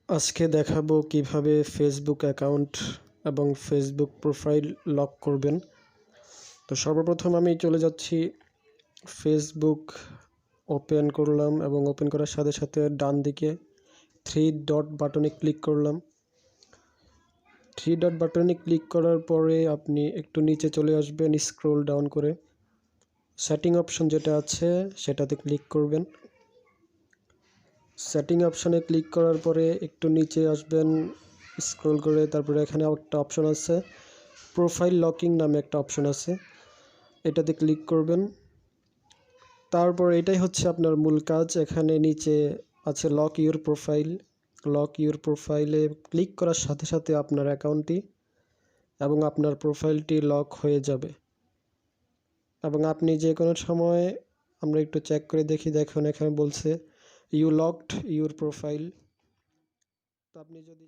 আজকে দেখাবো কিভাবে ফেসবুক অ্যাকাউন্ট এবং ফেসবুক প্রোফাইল লক করবেন। তো সর্বপ্রথম আমি চলে যাচ্ছি ফেসবুক ওপেন করলাম এবং ওপেন করার সাথে সাথে ডান দিকে 3 ডট বাটনে ক্লিক করলাম। 3 ডট বাটনে ক্লিক করার পরে আপনি একটু নিচে চলে আসবেন, স্ক্রল ডাউন করে সেটিং অপশন যেটা আছে সেটাতে ক্লিক করবেন। সেটিং অপশনে ক্লিক করার পরে একটু নিচে আসবেন, স্ক্রল করে তারপরে এখানে একটা অপশন আছে প্রোফাইল লকিং নামে একটা অপশন আছে, এটাতে ক্লিক করবেন। তারপর এটাই হচ্ছে আপনার মূল কাজ। এখানে নিচে আছে lock your profile. Lock your প্রোফাইলে ক্লিক করার সাথে সাথে আপনার অ্যাকাউন্টটি এবং আপনার প্রোফাইলটি লক হয়ে যাবে এবং আপনি যে কোনো সময়, আমরা একটু চেক করে দেখি, দেখুন এখানে বলছে ইউ লকড ইউর প্রোফাইল। তো আপনি যদি